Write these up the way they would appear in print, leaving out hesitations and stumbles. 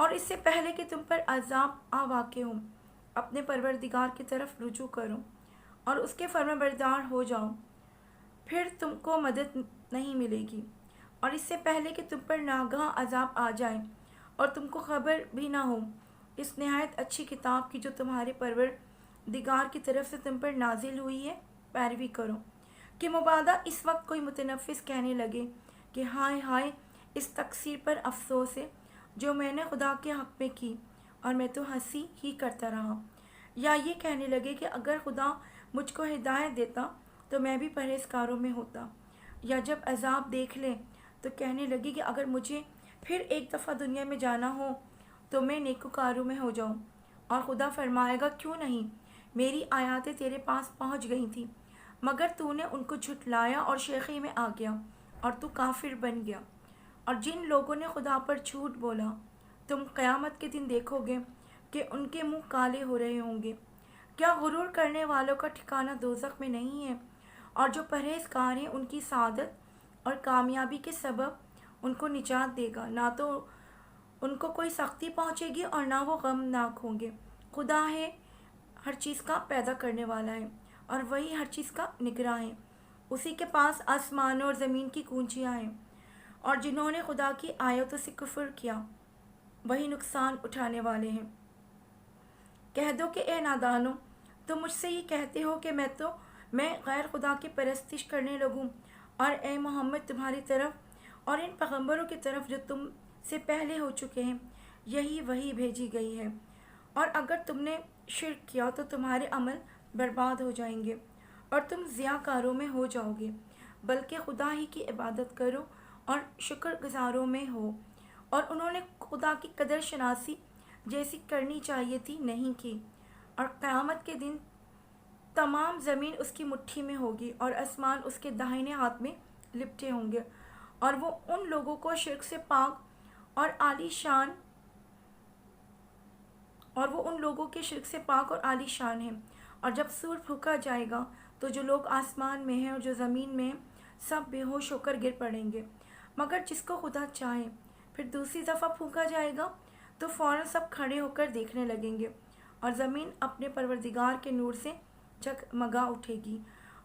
اور اس سے پہلے کہ تم پر عذاب آ واقع ہو اپنے پروردگار کی طرف رجوع کرو اور اس کے فرمانبردار ہو جاؤ، پھر تم کو مدد نہیں ملے گی۔ اور اس سے پہلے کہ تم پر ناگہاں عذاب آ جائے اور تم کو خبر بھی نہ ہو اس نہایت اچھی کتاب کی جو تمہارے پروردگار کی طرف سے تم پر نازل ہوئی ہے، پیروی کرو، کہ مبادا اس وقت کوئی متنفس کہنے لگے کہ ہائے ہائے اس تقصیر پر افسوس ہے جو میں نے خدا کے حق میں کی اور میں تو ہنسی ہی کرتا رہا، یا یہ کہنے لگے کہ اگر خدا مجھ کو ہدایت دیتا تو میں بھی پرہیزگاروں میں ہوتا، یا جب عذاب دیکھ لے تو کہنے لگے کہ اگر مجھے پھر ایک دفعہ دنیا میں جانا ہو تو میں نیکوکاروں میں ہو جاؤں۔ اور خدا فرمائے گا کیوں نہیں، میری آیاتیں تیرے پاس پہنچ گئی تھیں مگر تو نے ان کو جھٹلایا اور شیخی میں آ گیا اور تو کافر بن گیا۔ اور جن لوگوں نے خدا پر جھوٹ بولا تم قیامت کے دن دیکھو گے کہ ان کے منہ کالے ہو رہے ہوں گے۔ کیا غرور کرنے والوں کا ٹھکانہ دوزخ میں نہیں ہے؟ اور جو پرہیزگار ہیں ان کی سعادت اور کامیابی کے سبب ان کو نجات دے گا، نہ تو ان کو کوئی سختی پہنچے گی اور نہ وہ غمناک ہوں گے۔ خدا ہے ہر چیز کا پیدا کرنے والا ہے اور وہی ہر چیز کا نگراں ہے، اسی کے پاس آسمانوں اور زمین کی کنجیاں ہیں۔ اور جنہوں نے خدا کی آیتوں سے کفر کیا وہی نقصان اٹھانے والے ہیں۔ کہہ دو کہ اے نادانو، تم مجھ سے یہ کہتے ہو کہ میں غیر خدا کی پرستش کرنے لگوں، اور اے محمد تمہاری طرف اور ان پیغمبروں کی طرف جو تم سے پہلے ہو چکے ہیں یہی وہی بھیجی گئی ہے، اور اگر تم نے شرک کیا تو تمہارے عمل برباد ہو جائیں گے اور تم ضیاءکاروں میں ہو جاؤ گے، بلکہ خدا ہی کی عبادت کرو اور شکر گزاروں میں ہو۔ اور انہوں نے خدا کی قدر شناسی جیسی کرنی چاہیے تھی نہیں کی، اور قیامت کے دن تمام زمین اس کی مٹھی میں ہوگی اور آسمان اس کے داہنے ہاتھ میں لپٹے ہوں گے، اور وہ ان لوگوں کو شرک سے پاک اور عالی شان ہیں۔ اور جب سور پھونکا جائے گا تو جو لوگ آسمان میں ہیں اور جو زمین میں ہیں سب بے ہوش ہو کر گر پڑیں گے، مگر جس کو خدا چاہے۔ پھر دوسری دفعہ پھونکا جائے گا تو فوراً سب کھڑے ہو کر دیکھنے لگیں گے، اور زمین اپنے پروردگار کے نور سے جگمگا اٹھے گی،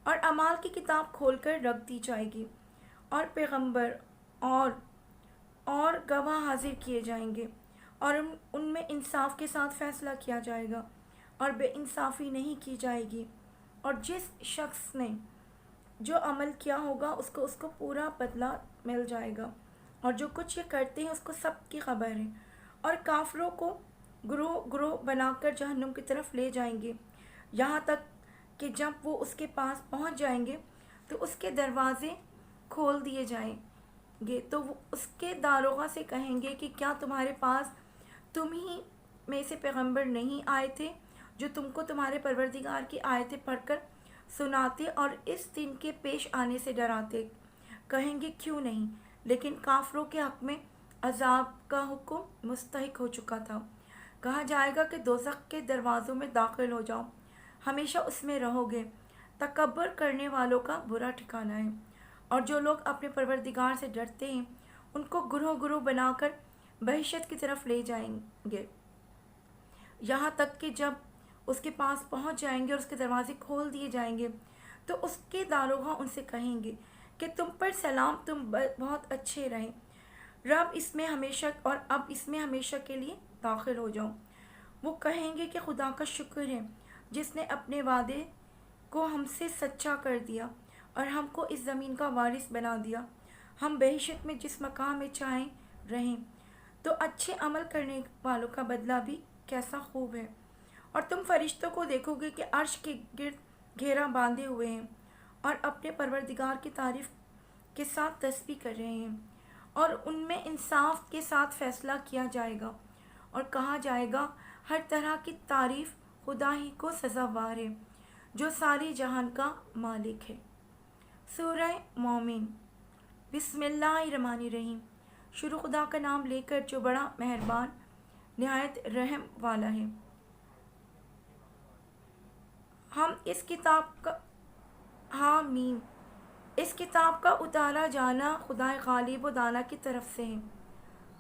اور اعمال کی کتاب کھول کر رکھ دی جائے گی، اور پیغمبر اور گواہ حاضر کیے جائیں گے، اور ان میں انصاف کے ساتھ فیصلہ کیا جائے گا اور بے انصافی نہیں کی جائے گی، اور جس شخص نے جو عمل کیا ہوگا اس کو پورا بدلہ مل جائے گا، اور جو کچھ یہ کرتے ہیں اس کو سب کی خبر ہے۔ اور کافروں کو گروہ گروہ بنا کر جہنم کی طرف لے جائیں گے، یہاں تک کہ جب وہ اس کے پاس پہنچ جائیں گے تو اس کے دروازے کھول دیے جائیں گے، تو وہ اس کے داروغہ سے کہیں گے کہ کیا تمہارے پاس تم ہی میں سے پیغمبر نہیں آئے تھے جو تم کو تمہارے پروردگار کی آیتیں پڑھ کر سناتے اور اس دن کے پیش آنے سے ڈراتے؟ کہیں گے کیوں نہیں، لیکن کافروں کے حق میں عذاب کا حکم مستحق ہو چکا تھا۔ کہا جائے گا کہ دوزخ کے دروازوں میں داخل ہو جاؤ، ہمیشہ اس میں رہو گے، تکبر کرنے والوں کا برا ٹھکانہ ہے۔ اور جو لوگ اپنے پروردگار سے ڈرتے ہیں ان کو گروہ گروہ بنا کر بہشت کی طرف لے جائیں گے، یہاں تک کہ جب اس کے پاس پہنچ جائیں گے اور اس کے دروازے کھول دیے جائیں گے تو اس کے داروغہ ان سے کہیں گے کہ تم پر سلام، تم بہت اچھے رہیں، رب اس میں ہمیشہ اور اب اس میں ہمیشہ کے لیے داخل ہو جاؤ۔ وہ کہیں گے کہ خدا کا شکر ہے جس نے اپنے وعدے کو ہم سے سچا کر دیا اور ہم کو اس زمین کا وارث بنا دیا، ہم بہشت میں جس مقام میں چاہیں رہیں۔ تو اچھے عمل کرنے والوں کا بدلہ بھی کیسا خوب ہے۔ اور تم فرشتوں کو دیکھو گے کہ عرش کے گرد گھیرا باندھے ہوئے ہیں اور اپنے پروردگار کی تعریف کے ساتھ تسبیح کر رہے ہیں، اور ان میں انصاف کے ساتھ فیصلہ کیا جائے گا، اور کہا جائے گا ہر طرح کی تعریف خدا ہی کو سزاوار ہے جو سارے جہان کا مالک ہے۔ سورہ مومن۔ بسم اللہ الرحمن الرحیم۔ شروع خدا کا نام لے کر جو بڑا مہربان نہایت رحم والا ہے۔ حامیم۔ اس کتاب کا اتارا جانا خدا غالب و دانا کی طرف سے ہے،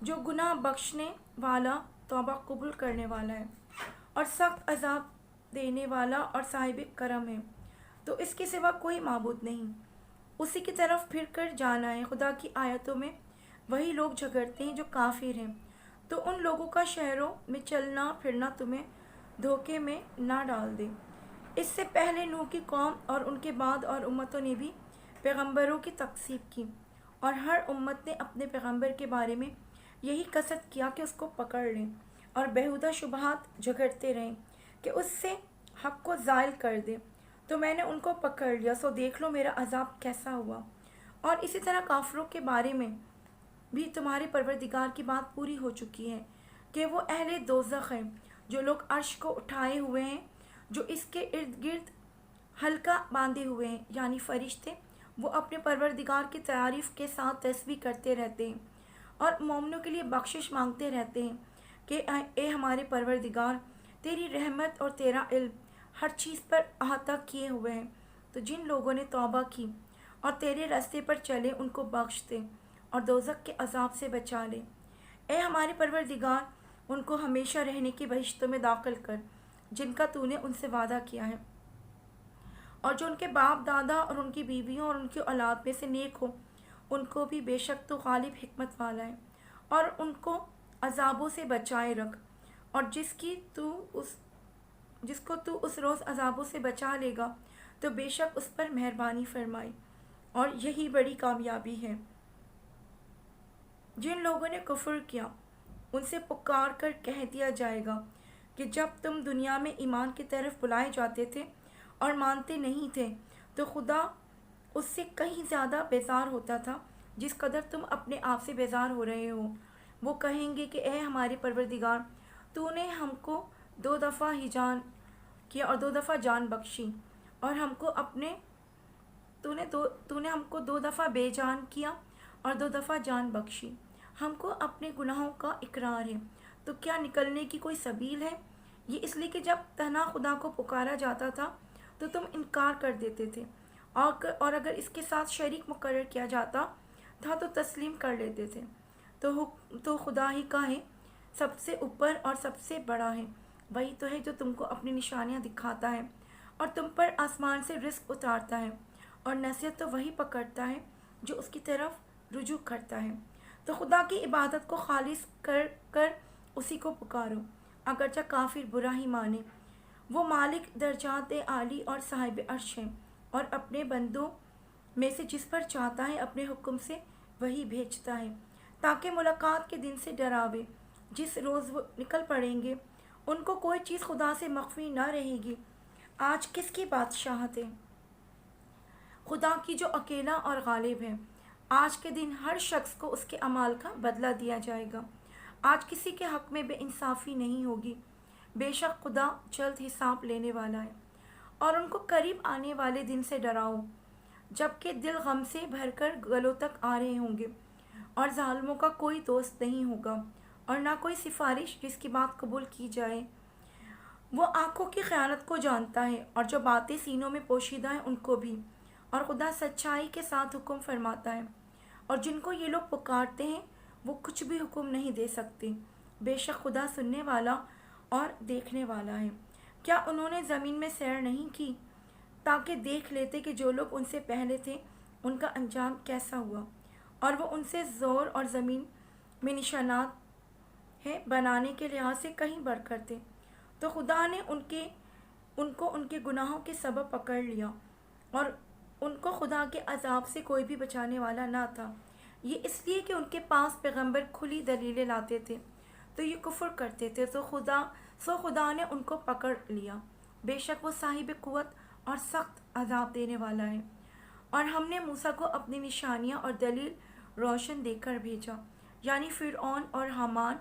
جو گناہ بخشنے والا، توبہ قبول کرنے والا ہے اور سخت عذاب دینے والا اور صاحب کرم ہے۔ تو اس کے سوا کوئی معبود نہیں، اسی کی طرف پھر کر جانا ہے۔ خدا کی آیتوں میں وہی لوگ جھگڑتے ہیں جو کافر ہیں، تو ان لوگوں کا شہروں میں چلنا پھرنا تمہیں دھوکے میں نہ ڈال دے۔ اس سے پہلے نوح کی قوم اور ان کے بعد اور امتوں نے بھی پیغمبروں کی تکذیب کی، اور ہر امت نے اپنے پیغمبر کے بارے میں یہی قصد کیا کہ اس کو پکڑ لیں اور بیہودہ شبہات جھگڑتے رہیں کہ اس سے حق کو زائل کر دے۔ تو میں نے ان کو پکڑ لیا، سو دیکھ لو میرا عذاب کیسا ہوا۔ اور اسی طرح کافروں کے بارے میں بھی تمہارے پروردگار کی بات پوری ہو چکی ہے کہ وہ اہل دوزخ ہیں، جو لوگ عرش کو اٹھائے ہوئے ہیں، جو اس کے ارد گرد حلقہ باندھے ہوئے ہیں، یعنی فرشتے، وہ اپنے پروردگار کی تعریف کے ساتھ تسبیح کرتے رہتے ہیں اور مومنوں کے لیے بخشش مانگتے رہتے ہیں کہ اے ہمارے پروردگار، تیری رحمت اور تیرا علم ہر چیز پر احاطہ کیے ہوئے ہیں۔ تو جن لوگوں نے توبہ کی اور تیرے راستے پر چلے ان کو بخش دے اور دوزخ کے عذاب سے بچا لے۔ اے ہمارے پروردگار، ان کو ہمیشہ رہنے کی بہشتوں میں داخل کر جن کا تو نے ان سے وعدہ کیا ہے، اور جو ان کے باپ دادا اور ان کی بیویوں اور ان کی اولاد میں سے نیک ہو، ان کو بھی بے شک تو غالب حکمت والا ہے، اور ان کو عذابوں سے بچائے رکھ، اور جس کو تو اس روز عذابوں سے بچا لے گا تو بے شک اس پر مہربانی فرمائی، اور یہی بڑی کامیابی ہے۔ جن لوگوں نے کفر کیا ان سے پکار کر کہہ دیا جائے گا کہ جب تم دنیا میں ایمان کی طرف بلائے جاتے تھے اور مانتے نہیں تھے تو خدا اس سے کہیں زیادہ بیزار ہوتا تھا جس قدر تم اپنے آپ سے بیزار ہو رہے ہو۔ وہ کہیں گے کہ اے ہمارے پروردگار، تو نے ہم کو 2 دفعہ ہی جان کیا اور 2 دفعہ جان بخشی، اور ہم کو تو نے ہم کو 2 دفعہ بے جان کیا اور 2 دفعہ جان بخشی۔ ہم کو اپنے گناہوں کا اقرار ہے، تو کیا نکلنے کی کوئی سبیل ہے؟ یہ اس لیے کہ جب تنہا خدا کو پکارا جاتا تھا تو تم انکار کر دیتے تھے، اور اگر اس کے ساتھ شریک مقرر کیا جاتا تھا تو تسلیم کر لیتے تھے۔ تو خدا ہی کا ہے، سب سے اوپر اور سب سے بڑا ہے۔ وہی تو ہے جو تم کو اپنی نشانیاں دکھاتا ہے اور تم پر آسمان سے رزق اتارتا ہے، اور نصیحت تو وہی پکڑتا ہے جو اس کی طرف رجوع کرتا ہے۔ تو خدا کی عبادت کو خالص کر کر اسی کو پکارو، اگرچہ کافر برا ہی مانے۔ وہ مالک درجات عالی اور صاحب عرش ہے، اور اپنے بندوں میں سے جس پر چاہتا ہے اپنے حکم سے وہی بھیجتا ہے، تاکہ ملاقات کے دن سے ڈراوے جس روز وہ نکل پڑیں گے۔ ان کو کوئی چیز خدا سے مخفی نہ رہے گی۔ آج کس کی بادشاہت ہے؟ خدا کی جو اکیلا اور غالب ہے۔ آج کے دن ہر شخص کو اس کے اعمال کا بدلہ دیا جائے گا۔ آج کسی کے حق میں بے انصافی نہیں ہوگی۔ بے شک خدا جلد حساب لینے والا ہے۔ اور ان کو قریب آنے والے دن سے ڈراؤ جبکہ دل غم سے بھر کر گلوں تک آ رہے ہوں گے، اور ظالموں کا کوئی دوست نہیں ہوگا اور نہ کوئی سفارش جس کی بات قبول کی جائے۔ وہ آنکھوں کی خیانت کو جانتا ہے اور جو باتیں سینوں میں پوشیدہ ہیں ان کو بھی، اور خدا سچائی کے ساتھ حکم فرماتا ہے، اور جن کو یہ لوگ پکارتے ہیں وہ کچھ بھی حکم نہیں دے سکتے۔ بے شک خدا سننے والا اور دیکھنے والا ہے۔ کیا انہوں نے زمین میں سیر نہیں کی تاکہ دیکھ لیتے کہ جو لوگ ان سے پہلے تھے ان کا انجام کیسا ہوا، اور وہ ان سے زور اور زمین میں نشانات ہیں بنانے کے لحاظ سے کہیں بڑھ کر تھے۔ تو خدا نے ان کو ان کے گناہوں کے سبب پکڑ لیا، اور ان کو خدا کے عذاب سے کوئی بھی بچانے والا نہ تھا۔ یہ اس لیے کہ ان کے پاس پیغمبر کھلی دلیلیں لاتے تھے تو یہ کفر کرتے تھے، تو خدا نے ان کو پکڑ لیا۔ بے شک وہ صاحب قوت اور سخت عذاب دینے والا ہے۔ اور ہم نے موسیٰ کو اپنی نشانیاں اور دلیل روشن دے کر بھیجا، یعنی فرعون اور حامان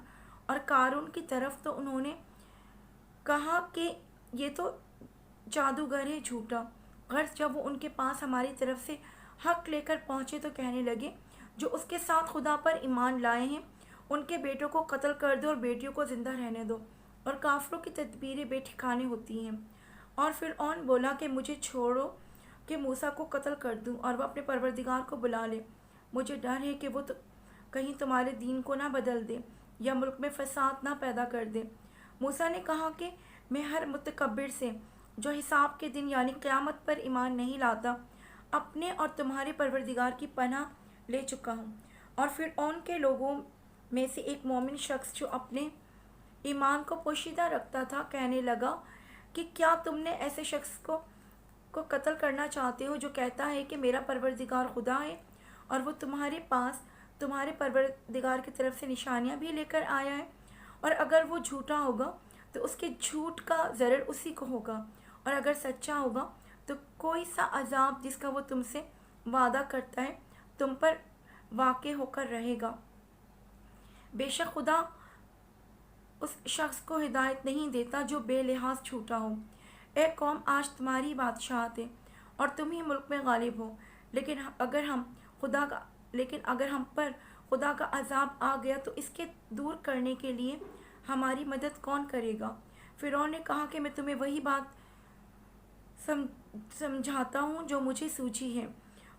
اور قارون کی طرف۔ تو انہوں نے کہا کہ یہ تو جادوگر ہے جھوٹا۔ غرض جب وہ ان کے پاس ہماری طرف سے حق لے کر پہنچے تو کہنے لگے، جو اس کے ساتھ خدا پر ایمان لائے ہیں ان کے بیٹوں کو قتل کر دو اور بیٹیوں کو زندہ رہنے دو، اور کافروں کی تدبیریں بے ٹھکانے ہوتی ہیں۔ اور فرعون بولا کہ مجھے چھوڑو کہ موسیٰ کو قتل کر دوں اور وہ اپنے پروردگار کو بلا لے، مجھے ڈر ہے کہ وہ کہیں تمہارے دین کو نہ بدل دے یا ملک میں فساد نہ پیدا کر دے۔ موسیٰ نے کہا کہ میں ہر متکبر سے جو حساب کے دن یعنی قیامت پر ایمان نہیں لاتا اپنے اور تمہارے پروردگار کی پناہ لے چکا ہوں۔ اور فرعون کے لوگوں میں سے ایک مومن شخص جو اپنے ایمان کو پوشیدہ رکھتا تھا کہنے لگا کہ کیا تم نے ایسے شخص کو قتل کرنا چاہتے ہو جو کہتا ہے کہ میرا پروردگار خدا ہے اور وہ تمہارے پاس تمہارے پروردگار کی طرف سے نشانیاں بھی لے کر آیا ہے، اور اگر وہ جھوٹا ہوگا تو اس کے جھوٹ کا ضرر اسی کو ہوگا، اور اگر سچا ہوگا تو کوئی سا عذاب جس کا وہ تم سے وعدہ کرتا ہے تم پر واقع ہو کر رہے گا۔ بے شک خدا اس شخص کو ہدایت نہیں دیتا جو بے لحاظ جھوٹا ہو۔ اے قوم، آج تمہاری بادشاہت ہے اور تم ہی ملک میں غالب ہو، لیکن اگر ہم پر خدا کا عذاب آ گیا تو اس کے دور کرنے کے لیے ہماری مدد کون کرے گا؟ فرعون نے کہا کہ میں تمہیں وہی بات سمجھاتا ہوں جو مجھے سوچی ہے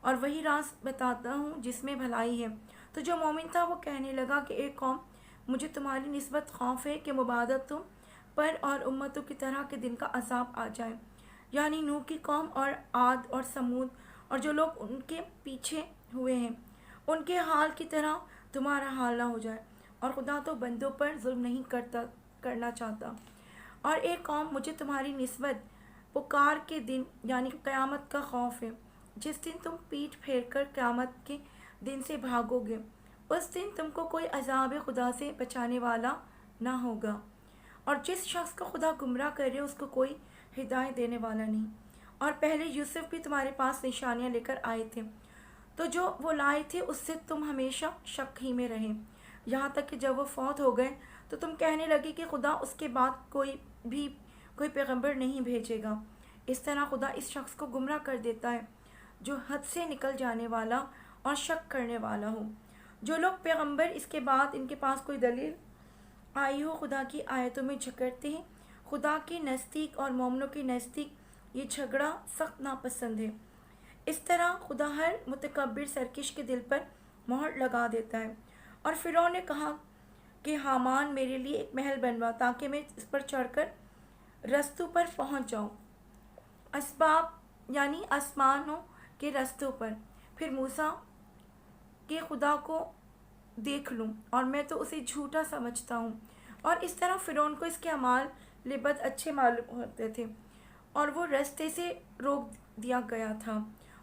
اور وہی راز بتاتا ہوں جس میں بھلائی ہے۔ تو جو مومن تھا وہ کہنے لگا کہ اے قوم، مجھے تمہاری نسبت خوف ہے کہ مبادا تم پر اور امتوں کی طرح کے دن کا عذاب آ جائے، یعنی نوح کی قوم اور عاد اور سمود اور جو لوگ ان کے پیچھے ہوئے ہیں، ان کے حال کی طرح تمہارا حال نہ ہو جائے، اور خدا تو بندوں پر ظلم نہیں کرنا چاہتا۔ اور ایک قوم، مجھے تمہاری نسبت پکار کے دن یعنی قیامت کا خوف ہے، جس دن تم پیٹھ پھیر کر قیامت کے دن سے بھاگو گے۔ اس دن تم کو کوئی عذاب خدا سے بچانے والا نہ ہوگا، اور جس شخص کو خدا گمراہ کرے اس کو کوئی ہدایت دینے والا نہیں۔ اور پہلے یوسف بھی تمہارے پاس نشانیاں لے کر آئے تھے، تو جو وہ لائے تھے اس سے تم ہمیشہ شک ہی میں رہے، یہاں تک کہ جب وہ فوت ہو گئے تو تم کہنے لگے کہ خدا اس کے بعد کوئی پیغمبر نہیں بھیجے گا۔ اس طرح خدا اس شخص کو گمراہ کر دیتا ہے جو حد سے نکل جانے والا اور شک کرنے والا ہو۔ جو لوگ پیغمبر اس کے بعد ان کے پاس کوئی دلیل آئی ہو خدا کی آیتوں میں جھگڑتے ہیں، خدا کے نزدیک اور مومنوں کے نزدیک یہ جھگڑا سخت ناپسند ہے۔ اس طرح خدا ہر متکبر سرکش کے دل پر مہر لگا دیتا ہے۔ اور فرعون نے کہا کہ حامان میرے لیے ایک محل بنوا تاکہ میں اس پر چڑھ کر رستوں پر پہنچ جاؤں، اسباب یعنی آسمانوں کے رستوں پر، پھر موسیٰ کے خدا کو دیکھ لوں، اور میں تو اسے جھوٹا سمجھتا ہوں۔ اور اس طرح فرعون کو اس کے اعمال لبد اچھے معلوم ہوتے تھے اور وہ رستے سے روک دیا گیا تھا،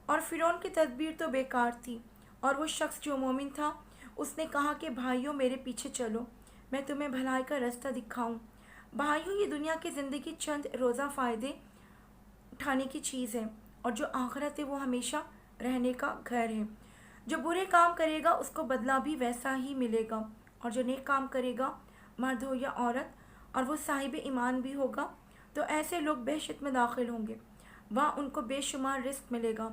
اور فرعون کی تدبیر تو بیکار تھی۔ اور وہ شخص جو مومن تھا اس نے کہا کہ بھائیوں، میرے پیچھے چلو، میں تمہیں بھلائی کا رستہ دکھاؤں۔ بھائیوں، یہ دنیا کی زندگی چند روزہ فائدے اٹھانے کی چیز ہے، اور جو آخرت ہے وہ ہمیشہ رہنے کا گھر ہے۔ جو برے کام کرے گا اس کو بدلہ بھی ویسا ہی ملے گا، اور جو نیک کام کرے گا، مرد ہو یا عورت، اور وہ صاحب ایمان بھی ہوگا، تو ایسے لوگ بہشت میں داخل ہوں گے، وہاں ان کو بے شمار رزق ملے گا۔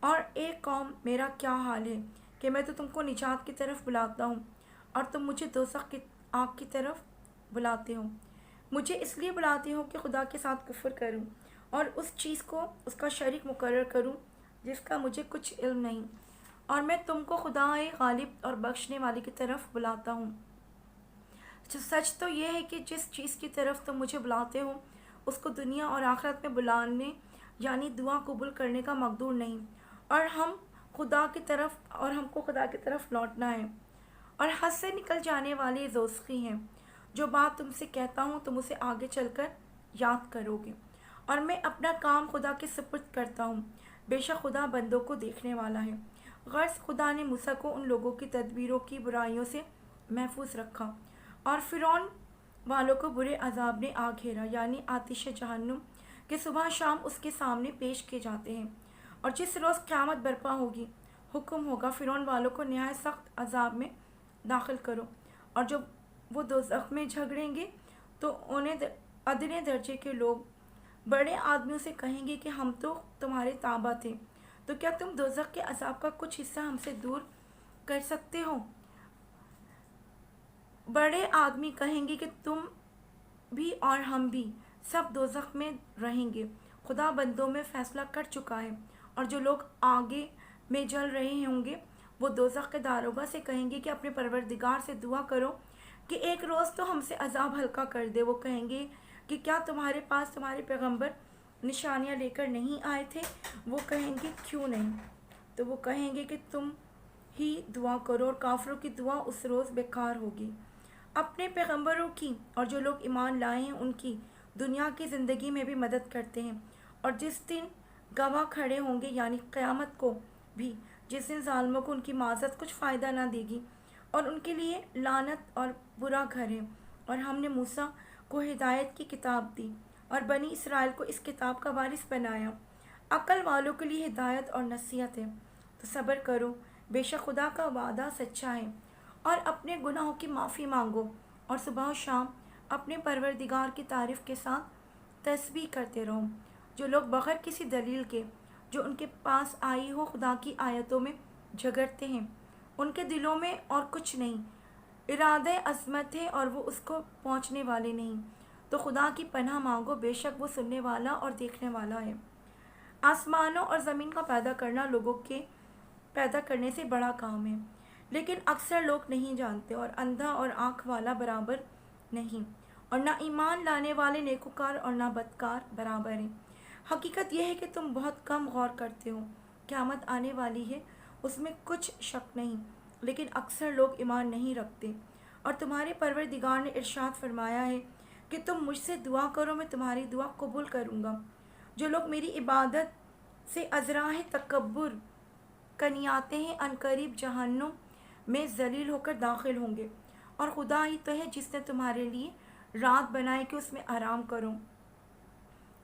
اور ایک قوم، میرا کیا حال ہے کہ میں تو تم کو نجات کی طرف بلاتا ہوں اور تم مجھے دوزخ کی آگ کی طرف بلاتے ہو۔ مجھے اس لیے بلاتے ہو کہ خدا کے ساتھ کفر کروں اور اس چیز کو اس کا شریک مقرر کروں جس کا مجھے کچھ علم نہیں، اور میں تم کو خدائے غالب اور بخشنے والے کی طرف بلاتا ہوں۔ سچ تو یہ ہے کہ جس چیز کی طرف تم مجھے بلاتے ہو اس کو دنیا اور آخرت میں بلانے یعنی دعا قبول کرنے کا مقدور نہیں، اور ہم کو خدا کی طرف لوٹنا ہے، اور حد سے نکل جانے والے دوزخی ہیں۔ جو بات تم سے کہتا ہوں تم اسے آگے چل کر یاد کرو گے، اور میں اپنا کام خدا کے سپرد کرتا ہوں، بے شک خدا بندوں کو دیکھنے والا ہے۔ غرض خدا نے موسیٰ کو ان لوگوں کی تدبیروں کی برائیوں سے محفوظ رکھا، اور فرعون والوں کو برے عذاب نے آ گھیرا یعنی آتش جہنم کہ صبح شام اس کے سامنے پیش کیے جاتے ہیں۔ اور جس روز قیامت برپا ہوگی حکم ہوگا فرعون والوں کو نہایت سخت عذاب میں داخل کرو، اور جب وہ دوزخ میں جھگڑیں گے تو انہیں ادنے درجے کے لوگ بڑے آدمیوں سے کہیں گے کہ ہم تو تمہارے تابع تھے، تو کیا تم دوزخ کے عذاب کا کچھ حصہ ہم سے دور کر سکتے ہو؟ بڑے آدمی کہیں گے کہ تم بھی اور ہم بھی سب دوزخ میں رہیں گے۔ خدا بندوں میں فیصلہ کر چکا ہے، اور جو لوگ آگے میں جل رہے ہوں گے وہ دوزخ کے داروغہ سے کہیں گے کہ اپنے پروردگار سے دعا کرو کہ ایک روز تو ہم سے عذاب ہلکا کر دے۔ وہ کہیں گے کہ کیا تمہارے پاس تمہارے پیغمبر نشانیاں لے کر نہیں آئے تھے؟ وہ کہیں گے کیوں نہیں؟ تو وہ کہیں گے کہ تم ہی دعا کرو، اور کافروں کی دعا اس روز بیکار ہوگی۔ اپنے پیغمبروں کی اور جو لوگ ایمان لائے ہیں ان کی دنیا کی زندگی میں بھی مدد کرتے ہیں، اور جس دن گواہ کھڑے ہوں گے یعنی قیامت کو بھی، جس دن ظالموں کو ان کی معذرت کچھ فائدہ نہ دے گی، اور ان کے لیے لعنت اور برا گھر ہے۔ اور ہم نے موسیٰ کو ہدایت کی کتاب دی اور بنی اسرائیل کو اس کتاب کا وارث بنایا۔ عقل والوں کے لیے ہدایت اور نصیحت ہے، تو صبر کرو، بے شک خدا کا وعدہ سچا ہے۔ اور اپنے گناہوں کی معافی مانگو، اور صبح و شام اپنے پروردگار کی تعریف کے ساتھ تسبیح کرتے رہو۔ جو لوگ بغیر کسی دلیل کے جو ان کے پاس آئی ہو خدا کی آیتوں میں جھگڑتے ہیں، ان کے دلوں میں اور کچھ نہیں، ارادہ عظمت ہے اور وہ اس کو پہنچنے والے نہیں، تو خدا کی پناہ مانگو، بے شک وہ سننے والا اور دیکھنے والا ہے۔ آسمانوں اور زمین کا پیدا کرنا لوگوں کے پیدا کرنے سے بڑا کام ہے، لیکن اکثر لوگ نہیں جانتے، اور اندھا اور آنکھ والا برابر نہیں، اور نہ ایمان لانے والے نیکوکار اور نہ بدکار برابر ہیں۔ حقیقت یہ ہے کہ تم بہت کم غور کرتے ہو۔ قیامت آنے والی ہے، اس میں کچھ شک نہیں، لیکن اکثر لوگ ایمان نہیں رکھتے۔ اور تمہارے پروردگار نے ارشاد فرمایا ہے کہ تم مجھ سے دعا کرو، میں تمہاری دعا قبول کروں گا۔ جو لوگ میری عبادت سے ازراہ تکبر کنیاتے ہیں عنقریب جہنم میں ذلیل ہو کر داخل ہوں گے۔ اور خدا ہی تو ہے جس نے تمہارے لیے رات بنائی کہ اس میں آرام کرو،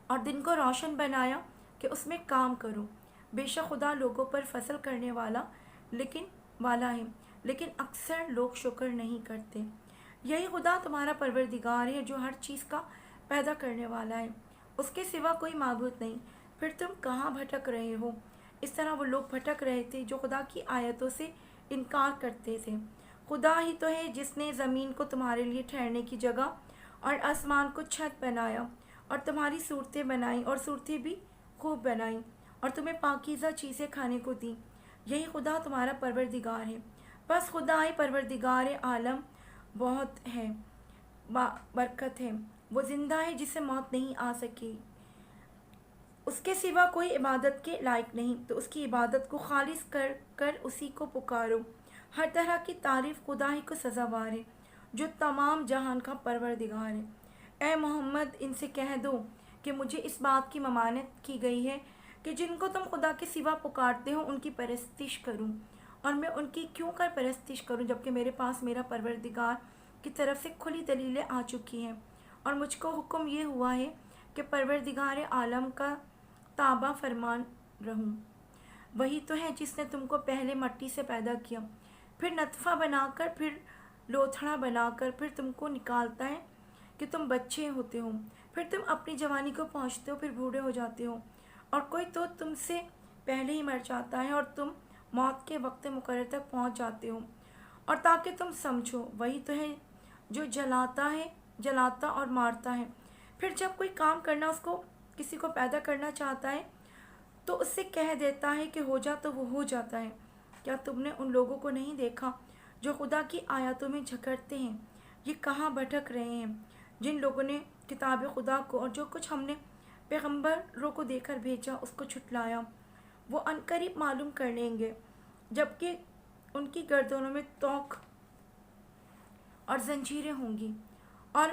اور دن کو روشن بنایا کہ اس میں کام کرو۔ بے شک خدا لوگوں پر فضل کرنے والا ہے، لیکن اکثر لوگ شکر نہیں کرتے۔ یہی خدا تمہارا پروردگار ہے جو ہر چیز کا پیدا کرنے والا ہے، اس کے سوا کوئی معبود نہیں۔ پھر تم کہاں بھٹک رہے ہو؟ اس طرح وہ لوگ بھٹک رہے تھے جو خدا کی آیتوں سے انکار کرتے تھے۔ خدا ہی تو ہے جس نے زمین کو تمہارے لیے ٹھہرنے کی جگہ اور آسمان کو چھت بنایا، اور تمہاری صورتیں بنائیں اور صورتیں بھی خوب بنائیں، اور تمہیں پاکیزہ چیزیں کھانے کو دیں۔ یہی خدا تمہارا پروردگار ہے۔ بس خدا ہی پروردگار عالم بہت ہے، برکت ہے، وہ زندہ ہے جسے موت نہیں آ سکی، اس کے سوا کوئی عبادت کے لائق نہیں، تو اس کی عبادت کو خالص کر کر اسی کو پکارو۔ ہر طرح کی تعریف خدا ہی کو سزاوار ہے جو تمام جہان کا پروردگار ہے۔ اے محمد ان سے کہہ دو کہ مجھے اس بات کی ممانعت کی گئی ہے کہ جن کو تم خدا کے سوا پکارتے ہو ان کی پرستش کروں، اور میں ان کی کیوں کر پرستش کروں جبکہ میرے پاس میرا پروردگار کی طرف سے کھلی دلیلیں آ چکی ہیں، اور مجھ کو حکم یہ ہوا ہے کہ پروردگار عالم کا تابع فرمان رہوں۔ وہی تو ہے جس نے تم کو پہلے مٹی سے پیدا کیا، پھر نطفہ بنا کر، پھر لوتھڑا بنا کر، پھر تم کو نکالتا ہے کہ تم بچے ہوتے ہو، پھر تم اپنی جوانی کو پہنچتے ہو، پھر بوڑھے ہو جاتے ہو، اور کوئی تو تم سے پہلے ہی مر جاتا ہے، اور تم موت کے وقت مقرر تک پہنچ جاتے ہو۔ اور تاکہ تم سمجھو، وہی تو ہے جو جلاتا اور مارتا ہے، پھر جب کوئی کام کرنا اس کو کسی کو پیدا کرنا چاہتا ہے تو اس سے کہہ دیتا ہے کہ ہو جا، تو وہ ہو جاتا ہے۔ کیا تم نے ان لوگوں کو نہیں دیکھا جو خدا کی آیاتوں میں جھگڑتے ہیں؟ یہ کہاں بھٹک رہے ہیں جن لوگوں نے کتاب خدا کو اور جو کچھ ہم نے پیغمبروں کو دے کر بھیجا اس کو جھٹلایا۔ وہ عنقریب معلوم کر لیں گے، جبکہ ان کی گردنوں میں توق اور زنجیریں ہوں گی، اور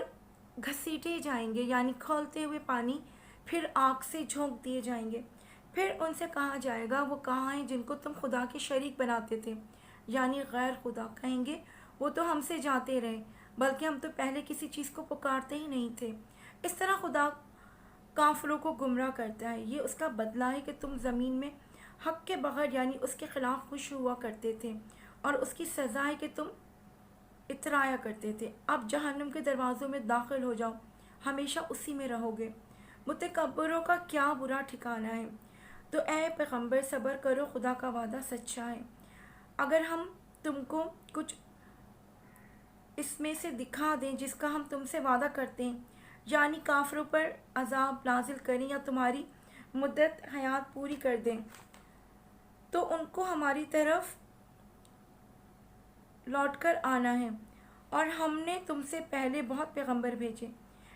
گھسیٹے جائیں گے یعنی کھولتے ہوئے پانی، پھر آگ سے جھونک دیے جائیں گے۔ پھر ان سے کہا جائے گا وہ کہاں ہیں جن کو تم خدا کے شریک بناتے تھے، یعنی غیر خدا؟ کہیں گے وہ تو ہم سے جاتے رہے، بلکہ ہم تو پہلے کسی چیز کو پکارتے ہی نہیں تھے۔ اس طرح خدا کافروں کو گمراہ کرتا ہے، یہ اس کا بدلہ ہے کہ تم زمین میں حق کے بغیر یعنی اس کے خلاف خوش ہوا کرتے تھے، اور اس کی سزا ہے کہ تم اترایا کرتے تھے۔ اب جہنم کے دروازوں میں داخل ہو جاؤ، ہمیشہ اسی میں رہو گے۔ متکبروں کا کیا برا ٹھکانہ ہے۔ تو اے پیغمبر صبر کرو، خدا کا وعدہ سچا ہے۔ اگر ہم تم کو کچھ اس میں سے دکھا دیں جس کا ہم تم سے وعدہ کرتے ہیں، یعنی کافروں پر عذاب نازل کریں یا تمہاری مدت حیات پوری کر دیں، تو ان کو ہماری طرف لوٹ کر آنا ہے، اور ہم نے تم سے پہلے بہت پیغمبر بھیجے،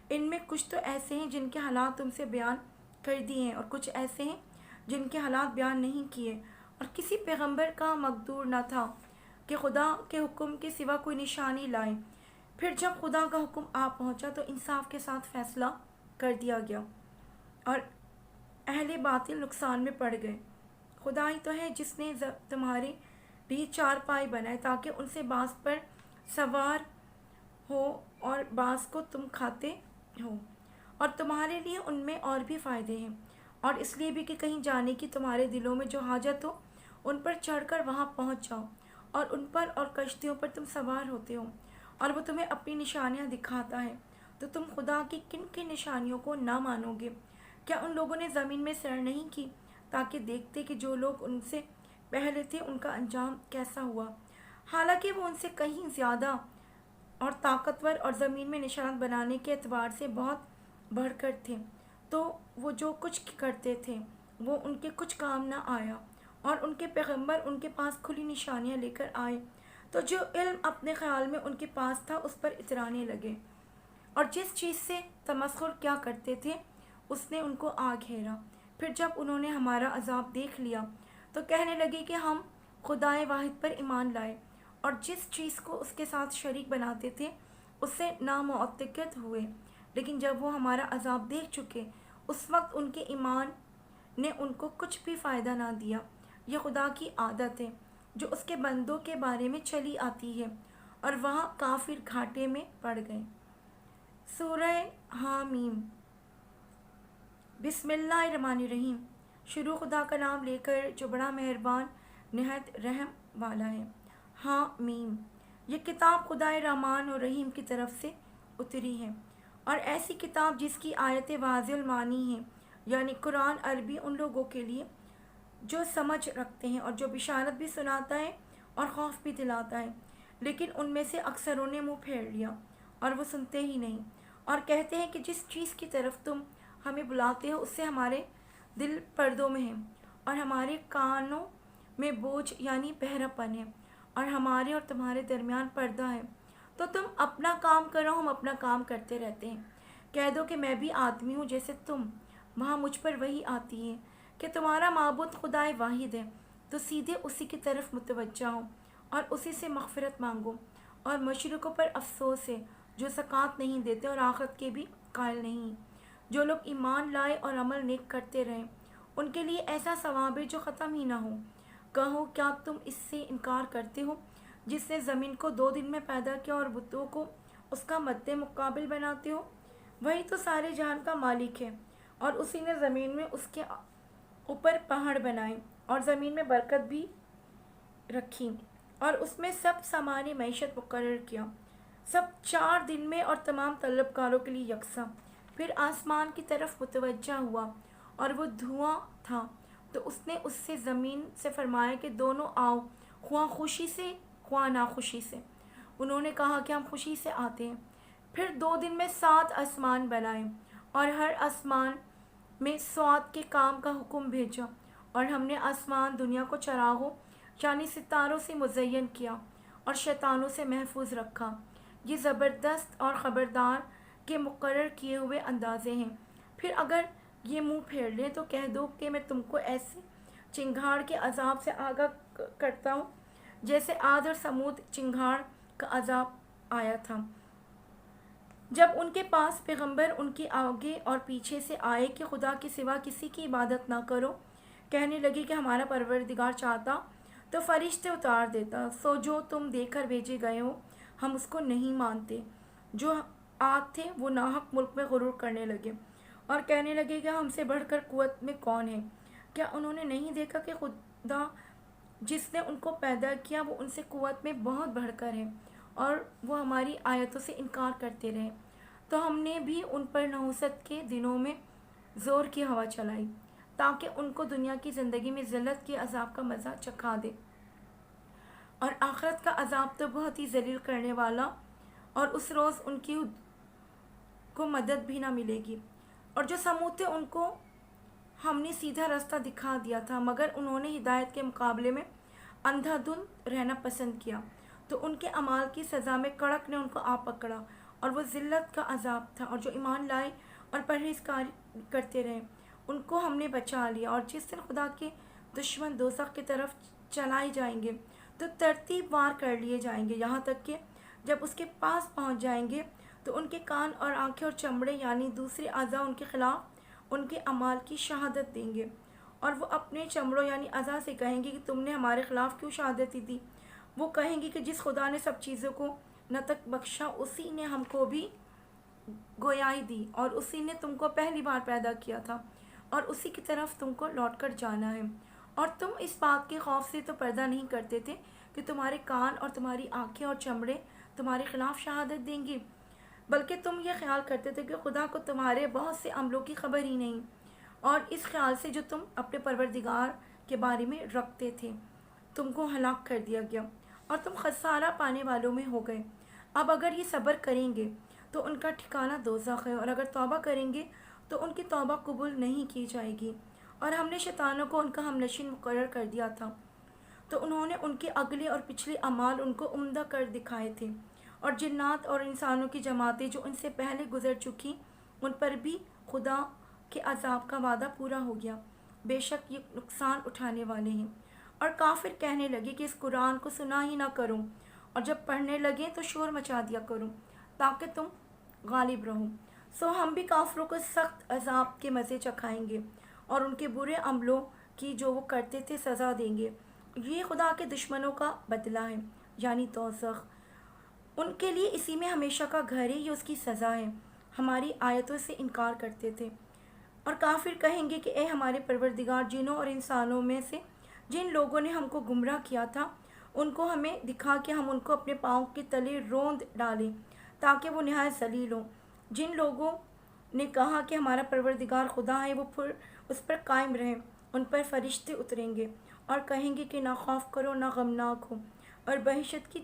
ان میں کچھ تو ایسے ہیں جن کے حالات تم سے بیان کر دیے ہیں، اور کچھ ایسے ہیں جن کے حالات بیان نہیں کیے، اور کسی پیغمبر کا مقدور نہ تھا کہ خدا کے حکم کے سوا کوئی نشانی لائے۔ پھر جب خدا کا حکم آ پہنچا تو انصاف کے ساتھ فیصلہ کر دیا گیا، اور اہل باطل نقصان میں پڑ گئے۔ خدا ہی تو ہے جس نے تمہارے لیے چار پائے بنائے تاکہ ان سے بعض پر سوار ہو اور بعض کو تم کھاتے ہو، اور تمہارے لیے ان میں اور بھی فائدے ہیں، اور اس لیے بھی کہ کہیں جانے کی تمہارے دلوں میں جو حاجت ہو ان پر چڑھ کر وہاں پہنچ جاؤ، اور ان پر اور کشتیوں پر تم سوار ہوتے ہو، اور وہ تمہیں اپنی نشانیاں دکھاتا ہے، تو تم خدا کی کن کن نشانیوں کو نہ مانو گے؟ کیا ان لوگوں نے زمین میں سیر نہیں کی تاکہ دیکھتے کہ جو لوگ ان سے پہلے تھے ان کا انجام کیسا ہوا؟ حالانکہ وہ ان سے کہیں زیادہ اور طاقتور اور زمین میں نشان بنانے کے اعتبار سے بہت بڑھ کر تھے، تو وہ جو کچھ کرتے تھے وہ ان کے کچھ کام نہ آیا، اور ان کے پیغمبر ان کے پاس کھلی نشانیاں لے کر آئے، تو جو علم اپنے خیال میں ان کے پاس تھا اس پر اترانے لگے، اور جس چیز سے تمسخر کیا کرتے تھے اس نے ان کو آ گھیرا۔ پھر جب انہوں نے ہمارا عذاب دیکھ لیا تو کہنے لگے کہ ہم خدائے واحد پر ایمان لائے، اور جس چیز کو اس کے ساتھ شریک بناتے تھے اس سے نامعتقد ہوئے، لیکن جب وہ ہمارا عذاب دیکھ چکے اس وقت ان کے ایمان نے ان کو کچھ بھی فائدہ نہ دیا۔ یہ خدا کی عادت ہے جو اس کے بندوں کے بارے میں چلی آتی ہے، اور وہاں کافر گھاٹے میں پڑ گئے۔ سورہ حامیم۔ بسم اللہ الرحمن الرحیم۔ شروع خدا کا نام لے کر جو بڑا مہربان نہایت رحم والا ہے۔ حامیم۔ یہ کتاب خدائے رحمان اور رحیم کی طرف سے اتری ہے، اور ایسی کتاب جس کی آیتیں واضح المعانی ہیں، یعنی قرآن عربی ان لوگوں کے لیے جو سمجھ رکھتے ہیں، اور جو بشارت بھی سناتا ہے اور خوف بھی دلاتا ہے، لیکن ان میں سے اکثروں نے منہ پھیر لیا اور وہ سنتے ہی نہیں، اور کہتے ہیں کہ جس چیز کی طرف تم ہمیں بلاتے ہو اس سے ہمارے دل پردوں میں ہیں، اور ہمارے کانوں میں بوجھ یعنی بہرا پن ہے، اور ہمارے اور تمہارے درمیان پردہ ہے، تو تم اپنا کام کرو، ہم اپنا کام کرتے رہتے ہیں۔ کہہ دو کہ میں بھی آدمی ہوں جیسے تم، وہاں مجھ پر وہی آتی ہے کہ تمہارا معبود خدائے واحد ہے، تو سیدھے اسی کی طرف متوجہ ہو اور اسی سے مغفرت مانگو، اور مشرکوں پر افسوس ہے جو زکوٰۃ نہیں دیتے اور آخرت کے بھی قائل نہیں۔ جو لوگ ایمان لائے اور عمل نیک کرتے رہیں ان کے لیے ایسا ثواب ہے جو ختم ہی نہ ہو۔ کہو کیا تم اس سے انکار کرتے ہو جس نے زمین کو 2 دن میں پیدا کیا اور بتوں کو اس کا مد مقابل بناتے ہو؟ وہی تو سارے جہان کا مالک ہے، اور اسی نے زمین میں اس کے اوپر پہاڑ بنائے اور زمین میں برکت بھی رکھی، اور اس میں سب سامان معیشت مقرر کیا، سب 4 دن میں اور تمام طلبکاروں کے لیے یکساں۔ پھر آسمان کی طرف متوجہ ہوا اور وہ دھواں تھا، تو اس نے اس سے زمین سے فرمایا کہ دونوں آؤ، خواہ خوشی سے خواہ ناخوشی سے۔ انہوں نے کہا کہ ہم خوشی سے آتے ہیں۔ پھر 2 دن میں 7 آسمان بنائے اور ہر آسمان میں سوات کے کام کا حکم بھیجا، اور ہم نے آسمان دنیا کو چراغوں یعنی ستاروں سے مزین کیا اور شیطانوں سے محفوظ رکھا۔ یہ زبردست اور خبردار کے مقرر کیے ہوئے اندازے ہیں۔ پھر اگر یہ منہ پھیر لیں تو کہہ دو کہ میں تم کو ایسے چنگھاڑ کے عذاب سے آگاہ کرتا ہوں جیسے عاد اور سمود چنگھاڑ کا عذاب آیا تھا، جب ان کے پاس پیغمبر ان کے آگے اور پیچھے سے آئے کہ خدا کے سوا کسی کی عبادت نہ کرو۔ کہنے لگے کہ ہمارا پروردگار چاہتا تو فرشتے اتار دیتا، سو جو تم دے کر بھیجے گئے ہو ہم اس کو نہیں مانتے۔ جو عاد تھے وہ ناحق ملک میں غرور کرنے لگے اور کہنے لگے کہ ہم سے بڑھ کر قوت میں کون ہے؟ کیا انہوں نے نہیں دیکھا کہ خدا جس نے ان کو پیدا کیا وہ ان سے قوت میں بہت بڑھ کر ہے، اور وہ ہماری آیتوں سے انکار کرتے رہے، تو ہم نے بھی ان پر نحوست کے دنوں میں زور کی ہوا چلائی تاکہ ان کو دنیا کی زندگی میں ذلت کے عذاب کا مزہ چکھا دے، اور آخرت کا عذاب تو بہت ہی ذلیل کرنے والا، اور اس روز ان کی کو مدد بھی نہ ملے گی۔ اور جو سمود تھے ان کو ہم نے سیدھا راستہ دکھا دیا تھا، مگر انہوں نے ہدایت کے مقابلے میں اندھا دھند رہنا پسند کیا، تو تو ان کے اعمال کی سزا میں کڑک نے ان کو آ پکڑا، اور وہ ذلت کا عذاب تھا، اور جو ایمان لائے اور پرہیزگار کرتے رہے ان کو ہم نے بچا لیا۔ اور جس دن خدا کے دشمن دوزخ کی طرف چلائے جائیں گے تو ترتیب وار کر لیے جائیں گے، یہاں تک کہ جب اس کے پاس پہنچ جائیں گے تو ان کے کان اور آنکھیں اور چمڑے یعنی دوسرے اعضاء ان کے خلاف ان کے اعمال کی شہادت دیں گے، اور وہ اپنے چمڑوں یعنی اعضاء سے کہیں گے کہ تم نے ہمارے خلاف کیوں شہادت دی تھی؟ وہ کہیں گے کہ جس خدا نے سب چیزوں کو نطق بخشا اسی نے ہم کو بھی گویائی دی، اور اسی نے تم کو پہلی بار پیدا کیا تھا، اور اسی کی طرف تم کو لوٹ کر جانا ہے۔ اور تم اس بات کے خوف سے تو پردہ نہیں کرتے تھے کہ تمہارے کان اور تمہاری آنکھیں اور چمڑے تمہارے خلاف شہادت دیں گے، بلکہ تم یہ خیال کرتے تھے کہ خدا کو تمہارے بہت سے عملوں کی خبر ہی نہیں، اور اس خیال سے جو تم اپنے پروردگار کے بارے میں رکھتے تھے تم کو ہلاک کر دیا گیا، اور تم خسارہ پانے والوں میں ہو گئے۔ اب اگر یہ صبر کریں گے تو ان کا ٹھکانہ دوزخ ہے، اور اگر توبہ کریں گے تو ان کی توبہ قبول نہیں کی جائے گی۔ اور ہم نے شیطانوں کو ان کا ہم نشین مقرر کر دیا تھا، تو انہوں نے ان کے اگلے اور پچھلے اعمال ان کو عمدہ کر دکھائے تھے، اور جنات اور انسانوں کی جماعتیں جو ان سے پہلے گزر چکی ان پر بھی خدا کے عذاب کا وعدہ پورا ہو گیا، بے شک یہ نقصان اٹھانے والے ہیں۔ اور کافر کہنے لگے کہ اس قرآن کو سنا ہی نہ کروں، اور جب پڑھنے لگیں تو شور مچا دیا کروں تاکہ تم غالب رہو۔ سو ہم بھی کافروں کو سخت عذاب کے مزے چکھائیں گے، اور ان کے برے عملوں کی جو وہ کرتے تھے سزا دیں گے۔ یہ خدا کے دشمنوں کا بدلہ ہے یعنی دوزخ، ان کے لیے اسی میں ہمیشہ کا گھر ہے، یہ اس کی سزا ہے۔ ہماری آیتوں سے انکار کرتے تھے، اور کافر کہیں گے کہ اے ہمارے پروردگار، جنوں اور انسانوں میں سے جن لوگوں نے ہم کو گمراہ کیا تھا ان کو ہمیں دکھا کہ ہم ان کو اپنے پاؤں کے تلے روند ڈالیں تاکہ وہ نہایت ذلیل ہوں۔ جن لوگوں نے کہا کہ ہمارا پروردگار خدا ہے وہ پھر اس پر قائم رہیں، ان پر فرشتے اتریں گے اور کہیں گے کہ نہ خوف کرو نہ غمناک ہو، اور بہشت کی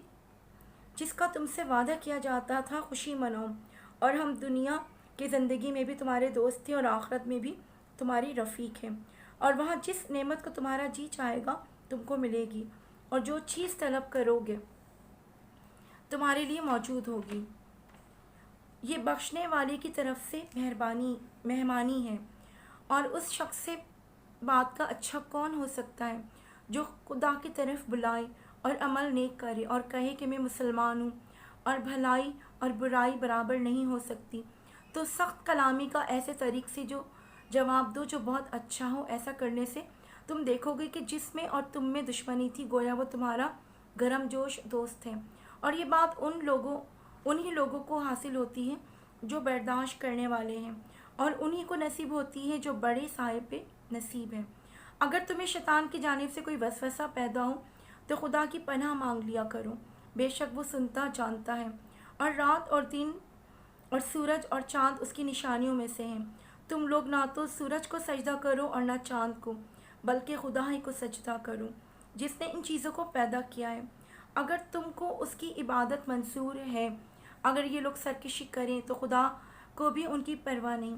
جس کا تم سے وعدہ کیا جاتا تھا خوشی مناؤ، اور ہم دنیا کی زندگی میں بھی تمہارے دوست تھے اور آخرت میں بھی تمہاری رفیق ہیں، اور وہاں جس نعمت کو تمہارا جی چاہے گا تم کو ملے گی، اور جو چیز طلب کرو گے تمہارے لیے موجود ہوگی۔ یہ بخشنے والے کی طرف سے مہربانی ہے، اور اس شخص سے بات کا اچھا کون ہو سکتا ہے جو خدا کی طرف بلائے اور عمل نیک کرے اور کہے کہ میں مسلمان ہوں، اور بھلائی اور برائی برابر نہیں ہو سکتی۔ تو سخت کلامی کا ایسے طریق سے جو جواب دو جو بہت اچھا ہو، ایسا کرنے سے تم دیکھو گے کہ جس میں اور تم میں دشمنی تھی گویا وہ تمہارا گرم جوش دوست ہے، اور یہ بات انہی لوگوں کو حاصل ہوتی ہے جو برداشت کرنے والے ہیں، اور انہی کو نصیب ہوتی ہے جو بڑے صاحب نصیب ہیں۔ اگر تمہیں شیطان کی جانب سے کوئی وسوسہ پیدا ہو تو خدا کی پناہ مانگ لیا کرو، بے شک وہ سنتا جانتا ہے۔ اور رات اور دن اور سورج اور چاند اس کی نشانیوں میں سے ہیں۔ تم لوگ نہ تو سورج کو سجدہ کرو اور نہ چاند کو، بلکہ خدا ہی کو سجدہ کرو جس نے ان چیزوں کو پیدا کیا ہے، اگر تم کو اس کی عبادت منظور ہے۔ اگر یہ لوگ سرکشی کریں تو خدا کو بھی ان کی پرواہ نہیں۔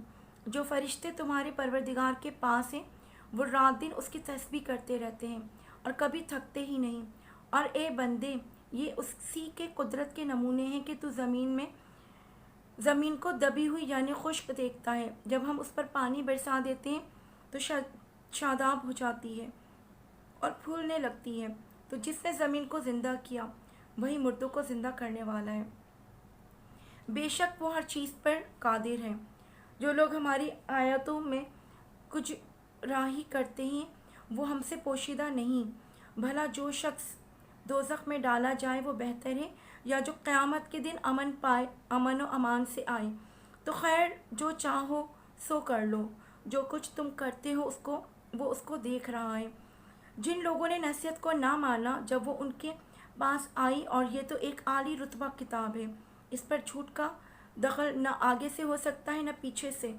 جو فرشتے تمہارے پروردگار کے پاس ہیں وہ رات دن اس کی تسبیح کرتے رہتے ہیں اور کبھی تھکتے ہی نہیں۔ اور اے بندے، یہ اسی کے قدرت کے نمونے ہیں کہ تو زمین کو دبی ہوئی یعنی خشک دیکھتا ہے، جب ہم اس پر پانی برسا دیتے ہیں تو شاداب ہو جاتی ہے اور پھولنے لگتی ہے۔ تو جس نے زمین کو زندہ کیا وہی مردوں کو زندہ کرنے والا ہے، بے شک وہ ہر چیز پر قادر ہے۔ جو لوگ ہماری آیتوں میں کچھ راہی کرتے ہیں وہ ہم سے پوشیدہ نہیں۔ بھلا جو شخص دوزخ میں ڈالا جائے وہ بہتر ہے یا جو قیامت کے دن امن و امان سے آئے؟ تو خیر جو چاہو سو کر لو، جو کچھ تم کرتے ہو وہ اس کو دیکھ رہا ہے۔ جن لوگوں نے نصیحت کو نہ مانا جب وہ ان کے پاس آئی، اور یہ تو ایک عالی رتبہ کتاب ہے، اس پر جھوٹ کا دخل نہ آگے سے ہو سکتا ہے نہ پیچھے سے،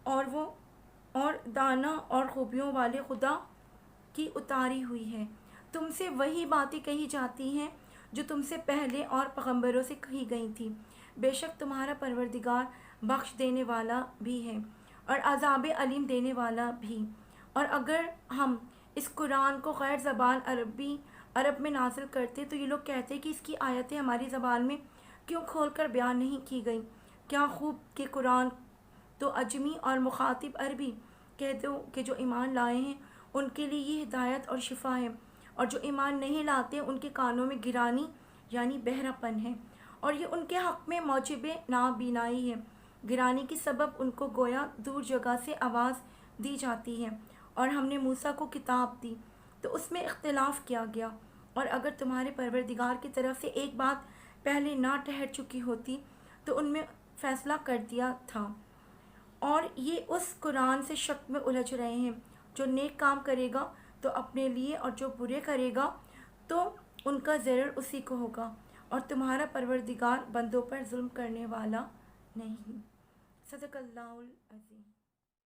اور دانا اور خوبیوں والے خدا کی اتاری ہوئی ہے۔ تم سے وہی باتیں کہی جاتی ہیں جو تم سے پہلے اور پیغمبروں سے کہی گئی تھی، بے شک تمہارا پروردگار بخش دینے والا بھی ہے اور عذاب علیم دینے والا بھی۔ اور اگر ہم اس قرآن کو غیر زبان عربی عرب میں نازل کرتے تو یہ لوگ کہتے کہ اس کی آیتیں ہماری زبان میں کیوں کھول کر بیان نہیں کی گئیں؟ کیا خوب کہ قرآن تو اجمی اور مخاطب عربی کہہ دو کہ جو ایمان لائے ہیں ان کے لیے یہ ہدایت اور شفا ہے، اور جو ایمان نہیں لاتے ان کے کانوں میں گرانی یعنی بہرا پن ہے، اور یہ ان کے حق میں موجب نابینائی ہے۔ گرانی کی سبب ان کو گویا دور جگہ سے آواز دی جاتی ہے، اور ہم نے موسیٰ کو کتاب دی تو اس میں اختلاف کیا گیا، اور اگر تمہارے پروردگار کی طرف سے ایک بات پہلے نہ ٹھہر چکی ہوتی تو ان میں فیصلہ کر دیا تھا۔ اور یہ اس قرآن سے شک میں الجھ رہے ہیں۔ جو نیک کام کرے گا تو اپنے لیے، اور جو برے کرے گا تو ان کا ضرر اسی کو ہوگا، اور تمہارا پروردگار بندوں پر ظلم کرنے والا نہیں۔ صدق اللہ العظیم۔